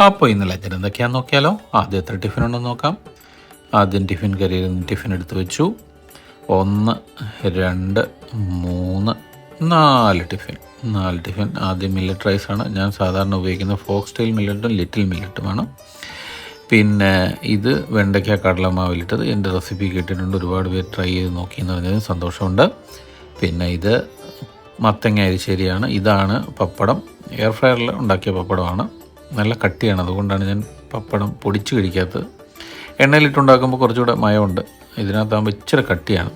അപ്പോൾ ഇന്ന് ലഞ്ചിന് എന്തൊക്കെയാണെന്ന് നോക്കിയാലോ. ആദ്യം എത്ര ടിഫിൻ ഉണ്ടെന്ന് നോക്കാം. ആദ്യം ടിഫിൻ കറിയിൽ നിന്ന് ടിഫിൻ എടുത്ത് വെച്ചു. 1 2 3 4 ടിഫിൻ. ആദ്യം മില്ലറ്റ് റൈസാണ്. ഞാൻ സാധാരണ ഉപയോഗിക്കുന്ന ഫോക്സ് ടെയിൽ മില്ലറ്റും ലിറ്റിൽ മില്ലറ്റുമാണ്. പിന്നെ ഇത് വെണ്ടയ്ക്ക കടലമാവിലിട്ടത്. എൻ്റെ റെസിപ്പി കേട്ടിട്ടുണ്ട്, ഒരുപാട് പേര് ട്രൈ ചെയ്ത് നോക്കിയെന്ന് പറഞ്ഞതിന് സന്തോഷമുണ്ട്. പിന്നെ ഇത് മത്തങ്ങ അരിശ്ശേരിയാണ്. ഇതാണ് പപ്പടം. എയർ ഫ്രയറിൽ ഉണ്ടാക്കിയ പപ്പടമാണ്. നല്ല കട്ടിയാണ്, അതുകൊണ്ടാണ് ഞാൻ പപ്പടം പൊടിച്ച് കഴിക്കാത്തത്. എണ്ണയിലിട്ടുണ്ടാക്കുമ്പോൾ കുറച്ചുകൂടെ മയമുണ്ട്. ഇതിനകത്താകുമ്പോൾ ഇച്ചിരി കട്ടിയാണ്,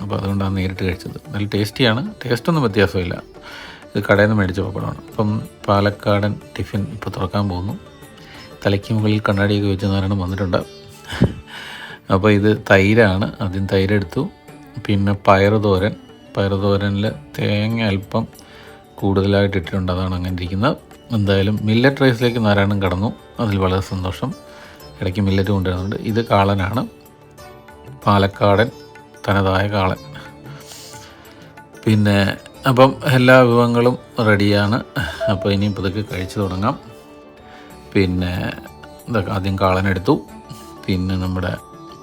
അപ്പോൾ അതുകൊണ്ടാണ് നേരിട്ട് കഴിച്ചത്. നല്ല ടേസ്റ്റിയാണ്, ടേസ്റ്റൊന്നും വ്യത്യാസമില്ല. ഇത് കടയിൽ നിന്ന് മേടിച്ച പപ്പടമാണ്. അപ്പം പാലക്കാടൻ ടിഫിൻ ഇപ്പോൾ തുറക്കാൻ പോകുന്നു. തലയ്ക്ക് മുകളിൽ കണ്ണാടിയൊക്കെ വെച്ച് നാരായണം വന്നിട്ടുണ്ട്. അപ്പോൾ ഇത് തൈരാണ്. ആദ്യം തൈരെടുത്തു. പിന്നെ പയറുതോരനിൽ തേങ്ങ അല്പം കൂടുതലായിട്ട് ഇട്ടിട്ടുണ്ട്, അതാണ് അങ്ങനെ ഇരിക്കുന്നത്. എന്തായാലും മില്ലറ്റ് റൈസിലേക്ക് നാരായണം കടന്നു, അതിൽ വളരെ സന്തോഷം. ഇടയ്ക്ക് മില്ലറ്റ് കൊണ്ടുവരുന്നുണ്ട്. ഇത് കാളനാണ്, പാലക്കാടൻ തനതായ കാളൻ. പിന്നെ അപ്പം എല്ലാ വിഭവങ്ങളും റെഡിയാണ്. അപ്പോൾ ഇനിയും ഇതൊക്കെ കഴിച്ചു തുടങ്ങാം. പിന്നെ ഇതൊക്കെ ആദ്യം കാളനെടുത്തു. പിന്നെ നമ്മുടെ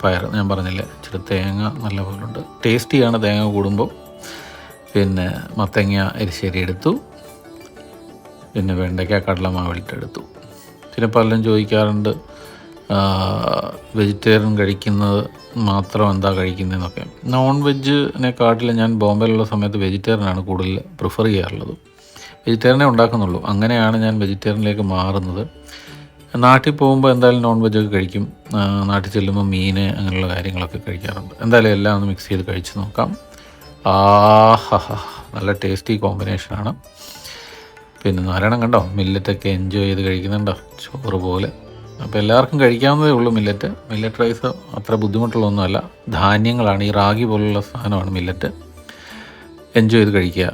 പയർ, ഞാൻ പറഞ്ഞില്ലേ ഇച്ചിരി തേങ്ങ നല്ല പോലുണ്ട്, ടേസ്റ്റിയാണ് തേങ്ങ കൂടുമ്പോൾ. പിന്നെ മത്തങ്ങ എരിശ്ശേരി എടുത്തു. പിന്നെ വെണ്ടയ്ക്ക കടലമാവിലിട്ടെടുത്തു. പിന്നെ പലരും ചോദിക്കാറുണ്ട് വെജിറ്റേറിയൻ കഴിക്കുന്നത് മാത്രം എന്താ കഴിക്കുന്നതെന്നൊക്കെ. നോൺ വെജിനെക്കാട്ടിൽ ഞാൻ ബോംബെയിലുള്ള സമയത്ത് വെജിറ്റേറിയനാണ് കൂടുതൽ പ്രിഫർ ചെയ്യാറുള്ളത്. വെജിറ്റേറിയനെ ഉണ്ടാക്കുന്നുള്ളൂ. അങ്ങനെയാണ് ഞാൻ വെജിറ്റേറിയനിലേക്ക് മാറുന്നത്. നാട്ടിൽ പോകുമ്പോൾ എന്തായാലും നോൺ വെജൊക്കെ കഴിക്കും. നാട്ടിൽ ചെല്ലുമ്പോൾ മീൻ അങ്ങനെയുള്ള കാര്യങ്ങളൊക്കെ കഴിക്കാറുണ്ട്. എന്തായാലും എല്ലാം ഒന്ന് മിക്സ് ചെയ്ത് കഴിച്ച് നോക്കാം. നല്ല ടേസ്റ്റി കോമ്പിനേഷനാണ്. പിന്നെ നാരായണം കണ്ടോ, മില്ലറ്റൊക്കെ എൻജോയ് ചെയ്ത് കഴിക്കുന്നുണ്ടോ, ചോറ് പോലെ. അപ്പോൾ എല്ലാവർക്കും കഴിക്കാവുന്നതേ ഉള്ളൂ മില്ലറ്റ് റൈസ് അത്ര ബുദ്ധിമുട്ടുള്ളതൊന്നുമല്ല. ധാന്യങ്ങളാണ്, ഈ റാഗി പോലുള്ള സാധനമാണ് മില്ലറ്റ്. എൻജോയ് ചെയ്ത് കഴിക്കുക.